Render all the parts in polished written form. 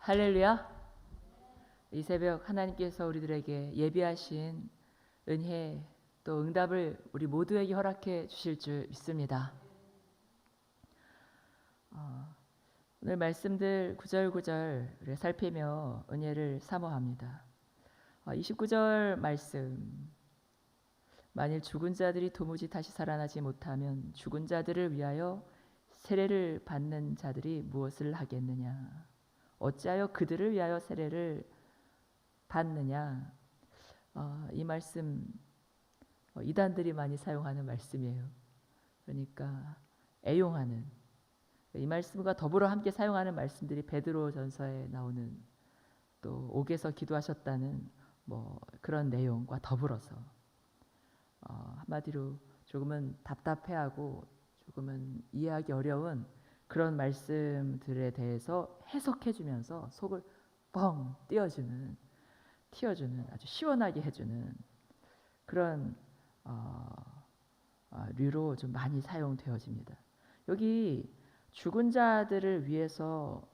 할렐루야. 이 새벽 하나님께서 우리들에게 예비하신 은혜 또 응답을 우리 모두에게 허락해 주실 줄 믿습니다. 오늘 말씀들 구절구절 우리가 살피며 은혜를 사모합니다. 29절 말씀, 만일 죽은 자들이 도무지 다시 살아나지 못하면 죽은 자들을 위하여 세례를 받는 자들이 무엇을 하겠느냐? 어찌하여 그들을 위하여 세례를 받느냐? 이 말씀 이단들이 많이 사용하는 말씀이에요. 그러니까 애용하는, 이 말씀과 더불어 함께 사용하는 말씀들이 베드로전서에 나오는 또 옥에서 기도하셨다는 그런 내용과 더불어서 한마디로 조금은 답답해하고 조금은 이해하기 어려운 그런 말씀들에 대해서 해석해주면서 속을 뻥 띄워주는 아주 시원하게 해주는 그런 류로 좀 많이 사용되어집니다. 여기 죽은 자들을 위해서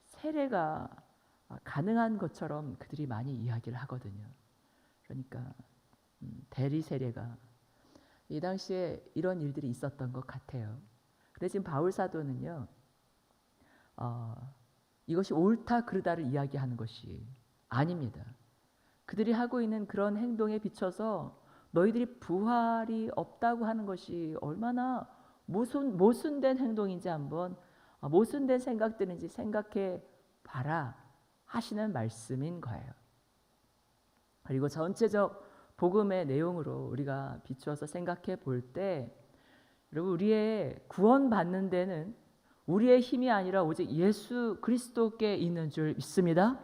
세례가 가능한 것처럼 그들이 많이 이야기를 하거든요. 그러니까 대리 세례가 이 당시에 이런 일들이 있었던 것 같아요. 그래서 지금 바울 사도는요, 이것이 옳다 그르다를 이야기하는 것이 아닙니다. 그들이 하고 있는 그런 행동에 비춰서 너희들이 부활이 없다고 하는 것이 얼마나 모순된 행동인지 한번 모순된 생각들인지 생각해 봐라 하시는 말씀인 거예요. 그리고 전체적 복음의 내용으로 우리가 비추어서 생각해 볼 때, 여러분, 우리의 구원받는 데는 우리의 힘이 아니라 오직 예수 그리스도께 있는 줄 믿습니다.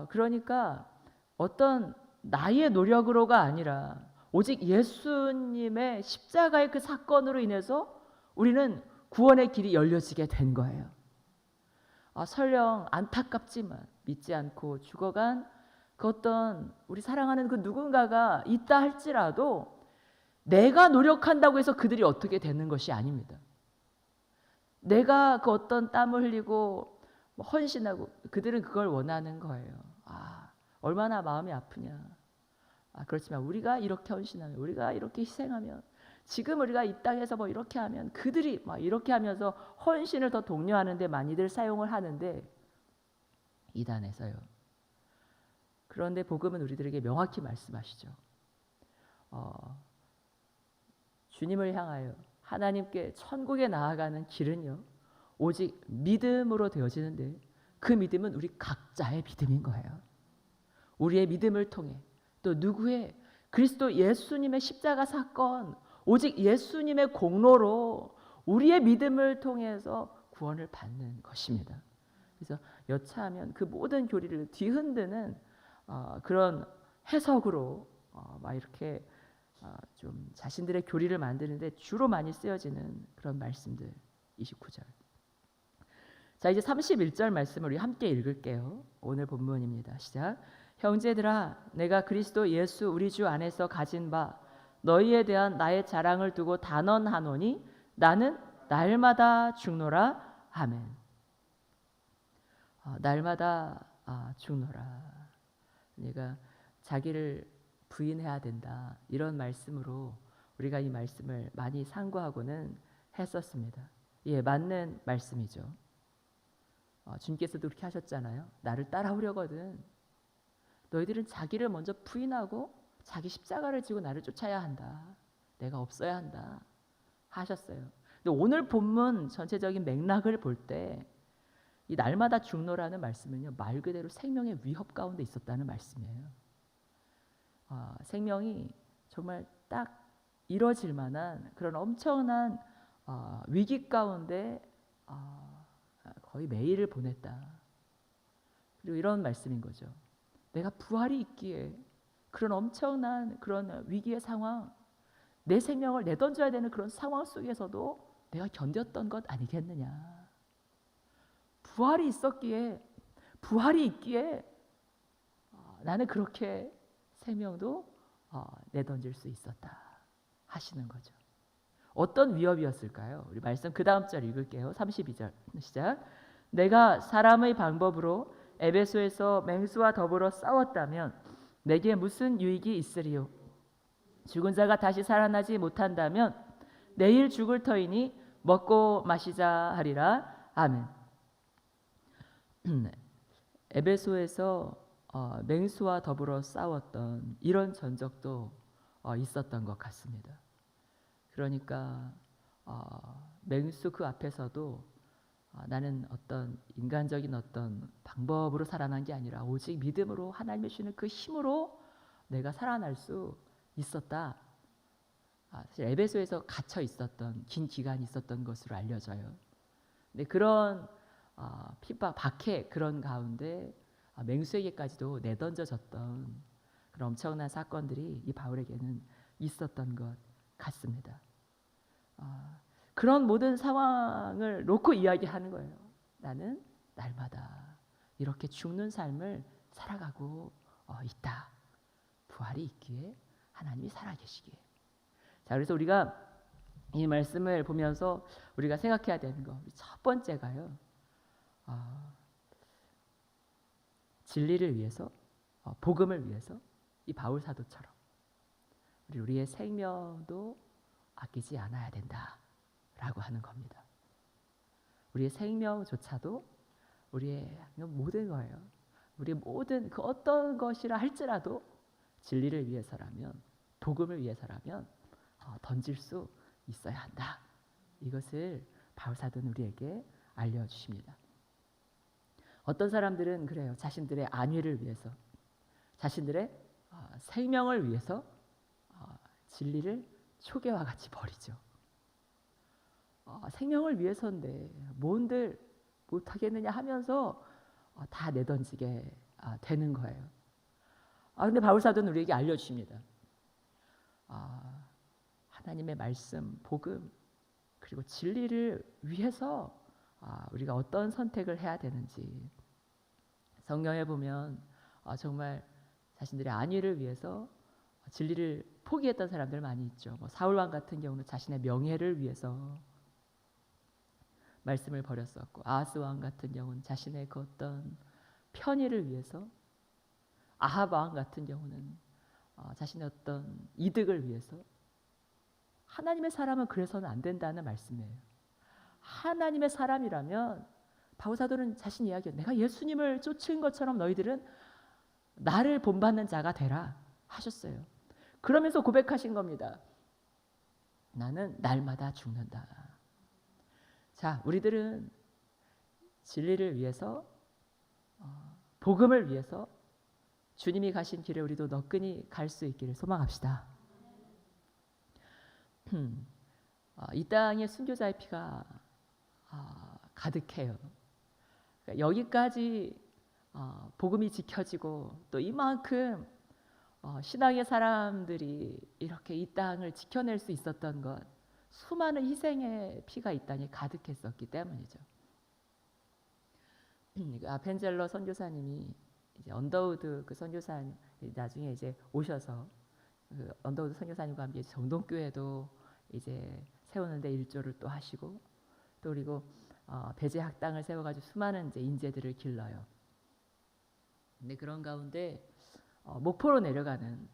그러니까 어떤 나의 노력으로가 아니라 오직 예수님의 십자가의 그 사건으로 인해서 우리는 구원의 길이 열려지게 된 거예요. 설령 안타깝지만 믿지 않고 죽어간 그 어떤 우리 사랑하는 그 누군가가 있다 할지라도 내가 노력한다고 해서 그들이 어떻게 되는 것이 아닙니다. 내가 그 어떤 땀을 흘리고 헌신하고 그들은 그걸 원하는 거예요. 얼마나 마음이 아프냐. 그렇지만 우리가 이렇게 헌신하면, 우리가 이렇게 희생하면, 지금 우리가 이 땅에서 이렇게 하면 그들이 이렇게 하면서 헌신을 더 독려하는 데 많이들 사용을 하는데, 이단에서요. 그런데 복음은 우리들에게 명확히 말씀하시죠. 주님을 향하여 하나님께 천국에 나아가는 길은요, 오직 믿음으로 되어지는데 그 믿음은 우리 각자의 믿음인 거예요. 우리의 믿음을 통해 또 누구의 그리스도 예수님의 십자가 사건, 오직 예수님의 공로로 우리의 믿음을 통해서 구원을 받는 것입니다. 그래서 여차하면 그 모든 교리를 뒤흔드는 그런 해석으로 막 이렇게 좀 자신들의 교리를 만드는데 주로 많이 쓰여지는 그런 말씀들. 29절. 자, 이제 31절 말씀을 우리 함께 읽을게요. 오늘 본문입니다. 시작. 형제들아, 내가 그리스도 예수 우리 주 안에서 가진 바 너희에 대한 나의 자랑을 두고 단언하노니 나는 날마다 죽노라. 아멘. 날마다 죽노라. 내가 자기를 부인해야 된다, 이런 말씀으로 우리가 이 말씀을 많이 상고하고는 했었습니다. 예, 맞는 말씀이죠. 주님께서도 그렇게 하셨잖아요. 나를 따라오려거든 너희들은 자기를 먼저 부인하고 자기 십자가를 지고 나를 쫓아야 한다. 내가 없어야 한다 하셨어요. 근데 오늘 본문 전체적인 맥락을 볼 때 이 날마다 죽노라는 말씀은요, 말 그대로 생명의 위협 가운데 있었다는 말씀이에요. 생명이 정말 딱 이뤄질 만한 그런 엄청난 위기 가운데 거의 매일을 보냈다. 그리고 이런 말씀인 거죠. 내가 부활이 있기에 그런 엄청난 그런 위기의 상황, 내 생명을 내던져야 되는 그런 상황 속에서도 내가 견뎠던 것 아니겠느냐. 부활이 있었기에, 부활이 있기에 나는 그렇게 생명도 내던질 수 있었다 하시는 거죠. 어떤 위협이었을까요? 우리 말씀 그 다음 절 읽을게요. 32절 시작. 내가 사람의 방법으로 에베소에서 맹수와 더불어 싸웠다면 내게 무슨 유익이 있으리요? 죽은 자가 다시 살아나지 못한다면 내일 죽을 터이니 먹고 마시자 하리라. 아멘. 에베소에서 맹수와 더불어 싸웠던 이런 전적도 있었던 것 같습니다. 그러니까 맹수 그 앞에서도 나는 어떤 인간적인 어떤 방법으로 살아난 게 아니라 오직 믿음으로 하나님의 주시는 그 힘으로 내가 살아날 수 있었다. 사실 에베소에서 갇혀 있었던 긴 기간이 있었던 것으로 알려져요. 근데 그런 핍박, 박해 그런 가운데 맹수에게까지도 내던져졌던 그런 엄청난 사건들이 이 바울에게는 있었던 것 같습니다. 그런 모든 상황을 놓고 이야기하는 거예요. 나는 날마다 이렇게 죽는 삶을 살아가고 있다. 부활이 있기에 하나님이 살아계시기에. 자, 그래서 우리가 이 말씀을 보면서 우리가 생각해야 되는 거, 첫 번째가요. 진리를 위해서, 복음을 위해서 이 바울 사도처럼 우리의 생명도 아끼지 않아야 된다라고 하는 겁니다. 우리의 생명조차도 우리의 모든 거예요. 우리의 모든 그 어떤 것이라 할지라도 진리를 위해서라면, 복음을 위해서라면 던질 수 있어야 한다. 이것을 바울 사도는 우리에게 알려주십니다. 어떤 사람들은 그래요. 자신들의 안위를 위해서, 자신들의 생명을 위해서 진리를 초계와 같이 버리죠. 생명을 위해서인데 뭔들 못하겠느냐 하면서 다 내던지게 되는 거예요. 근데 바울 사도는 우리에게 알려주십니다. 하나님의 말씀, 복음, 그리고 진리를 위해서 우리가 어떤 선택을 해야 되는지. 성경에 보면 정말 자신들의 안위를 위해서 진리를 포기했던 사람들 많이 있죠. 사울 왕 같은 경우는 자신의 명예를 위해서 말씀을 버렸었고, 아하스 왕 같은 경우는 자신의 그 어떤 편의를 위해서, 아합 왕 같은 경우는 자신의 어떤 이득을 위해서. 하나님의 사람은 그래서는 안 된다는 말씀이에요. 하나님의 사람이라면 바울 사도는 자신 이야기해요. 내가 예수님을 쫓은 것처럼 너희들은 나를 본받는 자가 되라 하셨어요. 그러면서 고백하신 겁니다. 나는 날마다 죽는다. 자, 우리들은 진리를 위해서, 복음을 위해서 주님이 가신 길에 우리도 너끈히 갈 수 있기를 소망합시다. 이 땅에 순교자의 피가 가득해요. 그러니까 여기까지 복음이 지켜지고 또 이만큼 신앙의 사람들이 이렇게 이 땅을 지켜낼 수 있었던 것, 수많은 희생의 피가 이 땅에 가득했었기 때문이죠. 아펜젤러 선교사님이 이제 언더우드 그 선교사님 나중에 이제 오셔서 그 언더우드 선교사님과 함께 정동교회도 이제 세우는데 일조를 또 하시고, 또 그리고 배제 학당을 세워가지고 수많은 이제 인재들을 길러요. 근데 그런 가운데 목포로 내려가는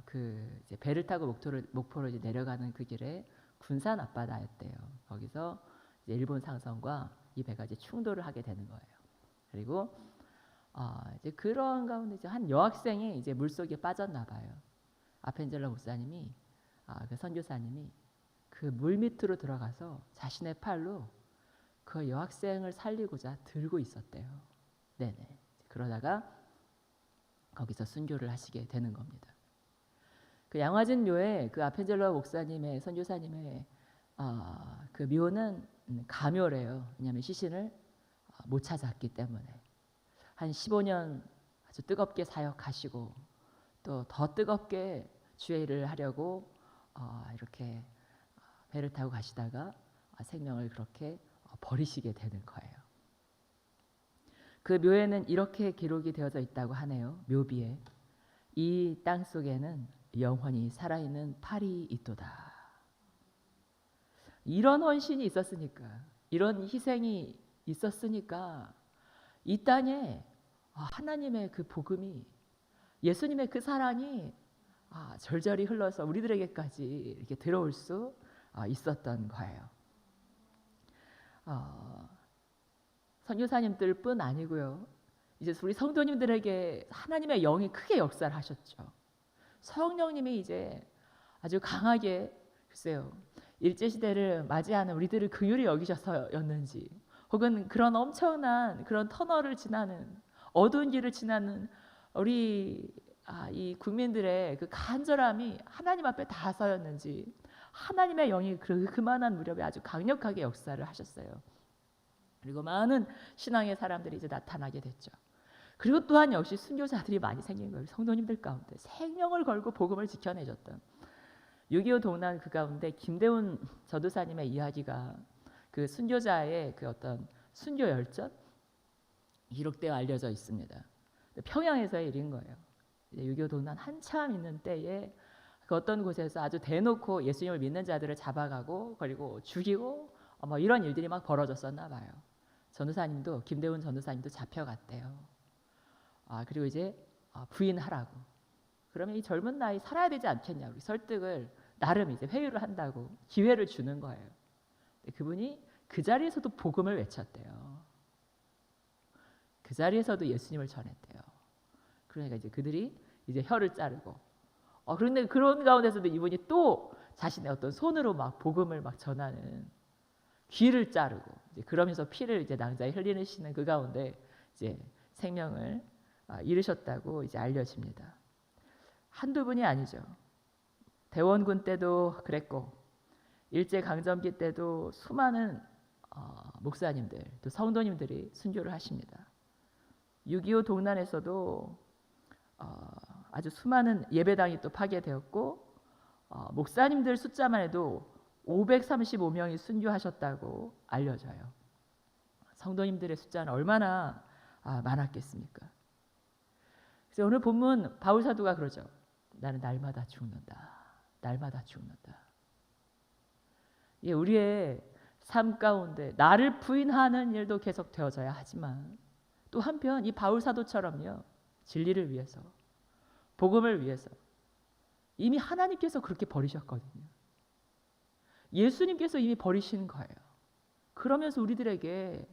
그 이제 배를 타고 목포로 이제 내려가는 그 길에 군산 앞바다였대요. 거기서 이제 일본 상선과 이 배가 이제 충돌을 하게 되는 거예요. 그리고 이제 그런 가운데 이제 한 여학생이 이제 물속에 빠졌나 봐요. 아펜젤러 목사님이 그 선교사님이 그 물 밑으로 들어가서 자신의 팔로 그 여학생을 살리고자 들고 있었대요. 네네. 그러다가 거기서 순교를 하시게 되는 겁니다. 그 양화진 묘에 그 아펜젤러 목사님의 선교사님의 그 묘는 가묘래요. 왜냐하면 시신을 못 찾았기 때문에. 한 15년 아주 뜨겁게 사역하시고 또 더 뜨겁게 주의 일을 하려고 이렇게 배를 타고 가시다가 생명을 그렇게 버리시게 되는 거예요. 그 묘에는 이렇게 기록이 되어져 있다고 하네요. 묘비에 이 땅 속에는 영원히 살아있는 팔이 있도다. 이런 헌신이 있었으니까, 이런 희생이 있었으니까 이 땅에 하나님의 그 복음이, 예수님의 그 사랑이 절절히 흘러서 우리들에게까지 이렇게 들어올 수 있었던 거예요. 선교사님들뿐 아니고요. 이제 우리 성도님들에게 하나님의 영이 크게 역사를 하셨죠. 성령님이 이제 아주 강하게, 글쎄요, 일제시대를 맞이하는 우리들을 긍휼히 여기셔서였는지, 혹은 그런 엄청난 그런 터널을 지나는, 어두운 길을 지나는 우리 이 국민들의 그 간절함이 하나님 앞에 닿아서였는지, 하나님의 영이 그만한 무렵에 아주 강력하게 역사를 하셨어요. 그리고 많은 신앙의 사람들이 이제 나타나게 됐죠. 그리고 또한 역시 순교자들이 많이 생긴 거예요. 성도님들 가운데 생명을 걸고 복음을 지켜내셨던 6.25 동란 그 가운데 김대훈 전도사님의 이야기가 그 순교자의 그 어떤 순교 열전 기록되어 알려져 있습니다. 평양에서의 일인 거예요. 6.25 동란 한참 있는 때에 그 어떤 곳에서 아주 대놓고 예수님을 믿는 자들을 잡아가고 그리고 죽이고 뭐 이런 일들이 막 벌어졌었나 봐요. 전도사님도, 김대훈 전도사님도 잡혀갔대요. 그리고 이제 부인하라고. 그러면 이 젊은 나이 살아야 되지 않겠냐고 설득을 나름 이제 회유를 한다고 기회를 주는 거예요. 그분이 그 자리에서도 복음을 외쳤대요. 그 자리에서도 예수님을 전했대요. 그러니까 이제 그들이 이제 혀를 자르고, 그런데 그런 가운데서도 이분이 또 자신의 어떤 손으로 막 복음을 막 전하는, 귀를 자르고 이제 그러면서 피를 이제 낭자에 흘리시는 그 가운데 이제 생명을 잃으셨다고 이제 알려집니다. 한두 분이 아니죠. 대원군 때도 그랬고, 일제 강점기 때도 수많은 목사님들, 또 성도님들이 순교를 하십니다. 6.25 동란에서도 아주 수많은 예배당이 또 파괴되었고, 목사님들 숫자만 해도 535명이 순교하셨다고 알려져요. 성도님들의 숫자는 얼마나 많았겠습니까? 그래서 오늘 본문 바울 사도가 그러죠. 나는 날마다 죽는다. 날마다 죽는다. 우리의 삶 가운데 나를 부인하는 일도 계속 되어져야 하지만, 또 한편 이 바울 사도처럼요, 진리를 위해서, 복음을 위해서 이미 하나님께서 그렇게 버리셨거든요. 예수님께서 이미 버리신 거예요. 그러면서 우리들에게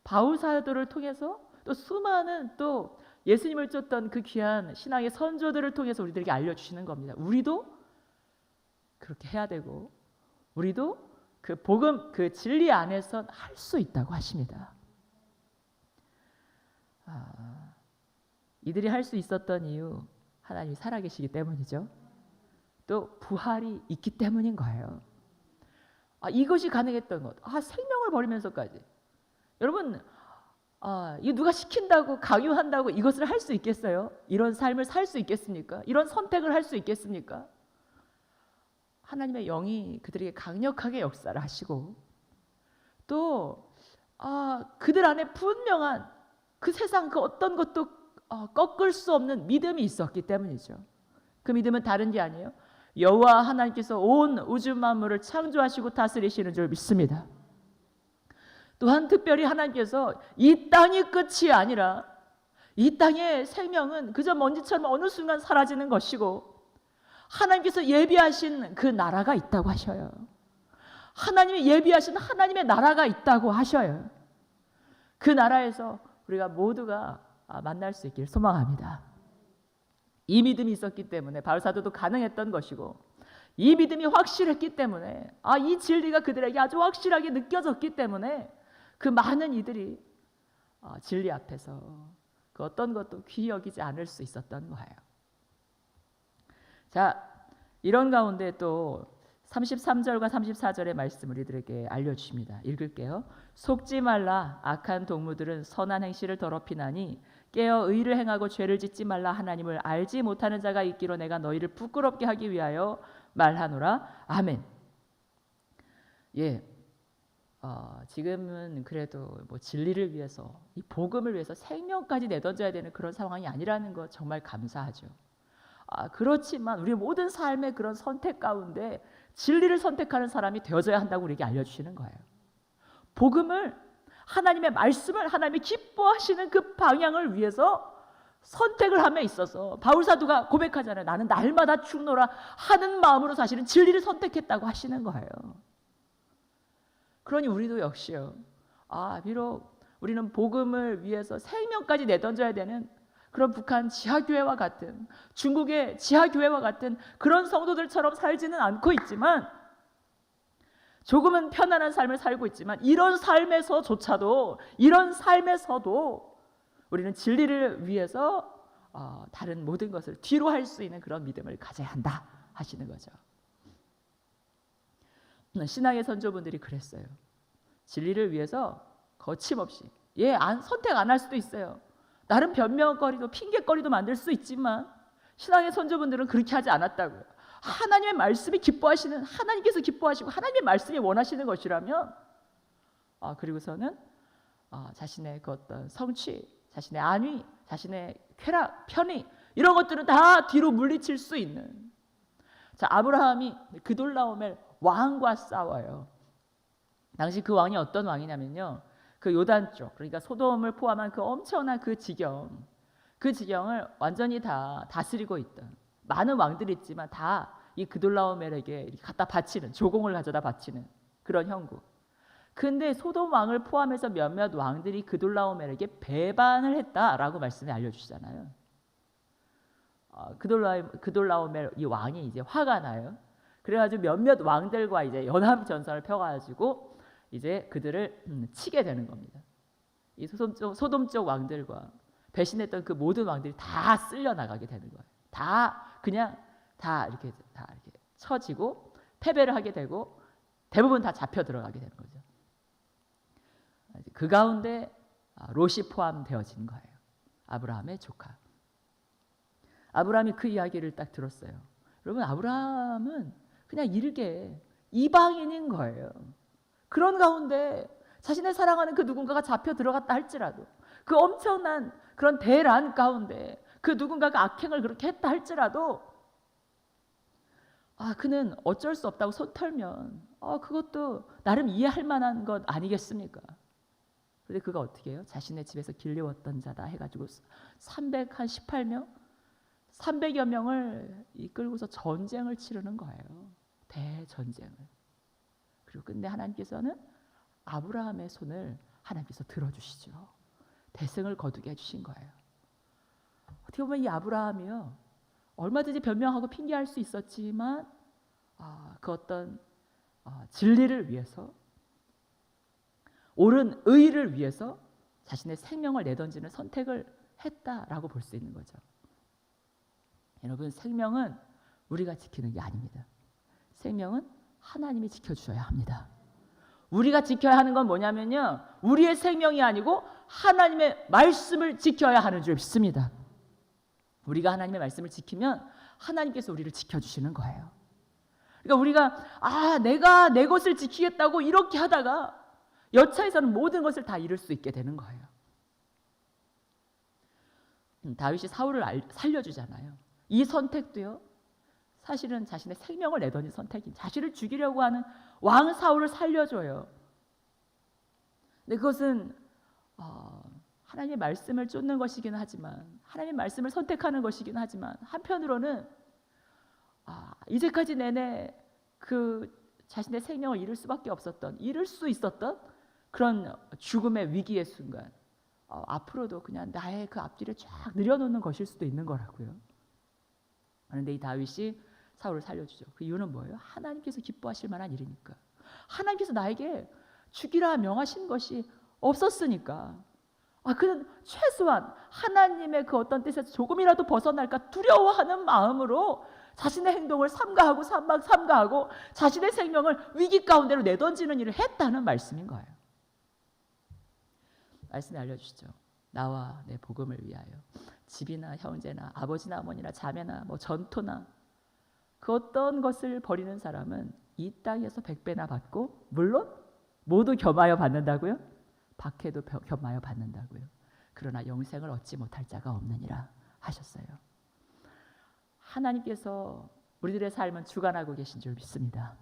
바울 사도를 통해서 또 수많은 또 예수님을 쫓던 그 귀한 신앙의 선조들을 통해서 우리들에게 알려주시는 겁니다. 우리도 그렇게 해야 되고, 우리도 그 복음, 그 진리 안에서 할 수 있다고 하십니다. 이들이 할 수 있었던 이유, 하나님이 살아계시기 때문이죠. 또 부활이 있기 때문인 거예요. 이것이 가능했던 것. 생명을 버리면서까지. 여러분, 이거 누가 시킨다고, 강요한다고 이것을 할 수 있겠어요? 이런 삶을 살 수 있겠습니까? 이런 선택을 할 수 있겠습니까? 하나님의 영이 그들에게 강력하게 역사를 하시고, 또 그들 안에 분명한 그 세상 그 어떤 것도 꺾을 수 없는 믿음이 있었기 때문이죠. 그 믿음은 다른 게 아니에요. 여호와 하나님께서 온 우주 만물을 창조하시고 다스리시는 줄 믿습니다. 또한 특별히 하나님께서 이 땅이 끝이 아니라 이 땅의 생명은 그저 먼지처럼 어느 순간 사라지는 것이고, 하나님께서 예비하신 그 나라가 있다고 하셔요. 하나님이 예비하신 하나님의 나라가 있다고 하셔요. 그 나라에서 우리가 모두가 만날 수 있길 소망합니다. 이 믿음이 있었기 때문에 바울 사도도 가능했던 것이고, 이 믿음이 확실했기 때문에, 이 진리가 그들에게 아주 확실하게 느껴졌기 때문에 그 많은 이들이 진리 앞에서 그 어떤 것도 귀히 여기지 않을 수 있었던 거예요. 자, 이런 가운데 또 33절과 34절의 말씀을 우리들에게 알려주십니다. 읽을게요. 속지 말라. 악한 동무들은 선한 행실을 더럽히나니 깨어 의를 행하고 죄를 짓지 말라. 하나님을 알지 못하는 자가 있기로 내가 너희를 부끄럽게 하기 위하여 말하노라. 아멘. 지금은 그래도 뭐 진리를 위해서, 이 복음을 위해서 생명까지 내던져야 되는 그런 상황이 아니라는 것 정말 감사하죠. 그렇지만 우리 모든 삶의 그런 선택 가운데 진리를 선택하는 사람이 되어져야 한다고 우리에게 알려주시는 거예요. 복음을 하나님의 말씀을 하나님이 기뻐하시는 그 방향을 위해서 선택을 함에 있어서 바울 사도가 고백하잖아요. 나는 날마다 죽노라 하는 마음으로 사실은 진리를 선택했다고 하시는 거예요. 그러니 우리도 역시요. 비록 우리는 복음을 위해서 생명까지 내던져야 되는 그런 북한 지하교회와 같은, 중국의 지하교회와 같은 그런 성도들처럼 살지는 않고 있지만, 조금은 편안한 삶을 살고 있지만 이런 삶에서도 우리는 진리를 위해서 다른 모든 것을 뒤로 할 수 있는 그런 믿음을 가져야 한다 하시는 거죠. 신앙의 선조분들이 그랬어요. 진리를 위해서 거침없이 선택 안 할 수도 있어요. 나름 변명거리도 핑계거리도 만들 수 있지만 신앙의 선조분들은 그렇게 하지 않았다고요. 하나님의 말씀이 기뻐하시는, 하나님께서 기뻐하시고 하나님의 말씀이 원하시는 것이라면 그리고서는 자신의 그 어떤 성취, 자신의 안위, 자신의 쾌락, 편의 이런 것들은 다 뒤로 물리칠 수 있는. 자, 아브라함이 그돌라오멜 왕과 싸워요. 당시 그 왕이 어떤 왕이냐면요, 그 요단 쪽, 그러니까 소돔을 포함한 그 엄청난 그 지경을 완전히 다 다스리고 있던 많은 왕들이 있지만 다 이 그돌라오멜에게 이렇게 갖다 바치는, 조공을 가져다 바치는 그런 형국. 근데 소돔 왕을 포함해서 몇몇 왕들이 그돌라오멜에게 배반을 했다라고 말씀이 알려주시잖아요. 그돌라오멜 이 왕이 이제 화가 나요. 그래가지고 몇몇 왕들과 이제 연합 전선을 펴가지고 이제 그들을 치게 되는 겁니다. 이 소돔 쪽 왕들과 배신했던 그 모든 왕들이 다 쓸려 나가게 되는 거예요. 다 이렇게 처지고 패배를 하게 되고 대부분 다 잡혀 들어가게 되는 거죠. 그 가운데 롯이 포함되어진 거예요. 아브라함의 조카. 아브라함이 그 이야기를 딱 들었어요. 여러분, 아브라함은 그냥 일개 이방인인 거예요. 그런 가운데 자신의 사랑하는 그 누군가가 잡혀 들어갔다 할지라도, 그 엄청난 그런 대란 가운데 그 누군가가 악행을 그렇게 했다 할지라도 그는 어쩔 수 없다고 손 털면 그것도 나름 이해할 만한 것 아니겠습니까? 그런데 그가 어떻게 해요? 자신의 집에서 길려왔던 자다 해가지고 318명? 300여 명을 이끌고서 전쟁을 치르는 거예요. 대전쟁을. 그리고 끝내 하나님께서는 아브라함의 손을 하나님께서 들어주시죠. 대승을 거두게 해주신 거예요. 어떻게 보면 이 아브라함이요, 얼마든지 변명하고 핑계할 수 있었지만 그 어떤 진리를 위해서, 옳은 의를 위해서 자신의 생명을 내던지는 선택을 했다라고 볼 수 있는 거죠. 여러분, 생명은 우리가 지키는 게 아닙니다. 생명은 하나님이 지켜주셔야 합니다. 우리가 지켜야 하는 건 뭐냐면요, 우리의 생명이 아니고 하나님의 말씀을 지켜야 하는 줄 믿습니다. 우리가 하나님의 말씀을 지키면 하나님께서 우리를 지켜주시는 거예요. 그러니까 우리가 내가 내 것을 지키겠다고 이렇게 하다가 여차에서는 모든 것을 다 잃을 수 있게 되는 거예요. 다윗이 사울을 살려주잖아요. 이 선택도요, 사실은 자신의 생명을 내던진 선택이, 자신을 죽이려고 하는 왕 사울을 살려줘요. 근데 그것은 하나님의 말씀을 쫓는 것이긴 하지만, 하나님의 말씀을 선택하는 것이긴 하지만, 한편으로는 이제까지 내내 그 자신의 생명을 잃을 수 있었던 그런 죽음의 위기의 순간, 앞으로도 그냥 나의 그 앞뒤를 쫙 늘여놓는 것일 수도 있는 거라고요. 그런데 이 다윗이 사울을 살려주죠. 그 이유는 뭐예요? 하나님께서 기뻐하실 만한 일이니까. 하나님께서 나에게 죽이라 명하신 것이 없었으니까. 그는 최소한 하나님의 그 어떤 뜻에서 조금이라도 벗어날까 두려워하는 마음으로 자신의 행동을 삼가하고 자신의 생명을 위기 가운데로 내던지는 일을 했다는 말씀인 거예요. 말씀이 알려주시죠. 나와 내 복음을 위하여 집이나 형제나 아버지나 어머니나 자매나 전토나 그 어떤 것을 버리는 사람은 이 땅에서 100배나 받고, 물론 모두 겸하여 받는다고요? 박해도 겸하여 받는다고요. 그러나 영생을 얻지 못할 자가 없느니라 하셨어요. 하나님께서 우리들의 삶은 주관하고 계신 줄 믿습니다.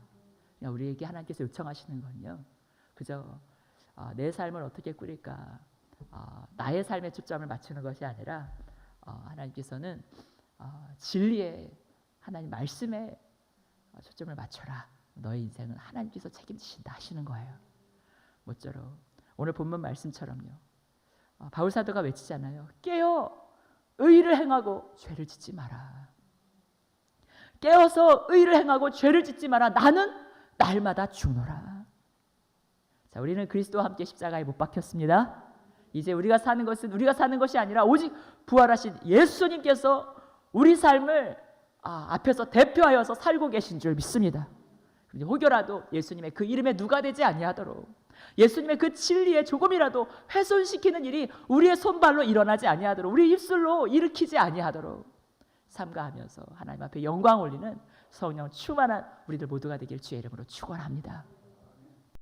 우리에게 하나님께서 요청하시는 건요, 그저 내 삶을 어떻게 꾸릴까? 나의 삶에 초점을 맞추는 것이 아니라 하나님께서는 진리에 하나님 말씀에 초점을 맞춰라. 너의 인생은 하나님께서 책임지신다 하시는 거예요. 모쪼록 오늘 본문 말씀처럼요. 바울 사도가 외치잖아요. 깨어 의를 행하고 죄를 짓지 마라. 깨어서 의를 행하고 죄를 짓지 마라. 나는 날마다 죽노라. 자, 우리는 그리스도와 함께 십자가에 못 박혔습니다. 이제 우리가 사는 것은 우리가 사는 것이 아니라 오직 부활하신 예수님께서 우리 삶을 앞에서 대표하여서 살고 계신 줄 믿습니다. 혹여라도 예수님의 그 이름에 누가 되지 아니하도록, 예수님의 그 진리에 조금이라도 훼손시키는 일이 우리의 손발로 일어나지 아니하도록, 우리 입술로 일으키지 아니하도록 삼가하면서 하나님 앞에 영광 올리는 성령 충만한 우리들 모두가 되길 주의 이름으로 축원합니다.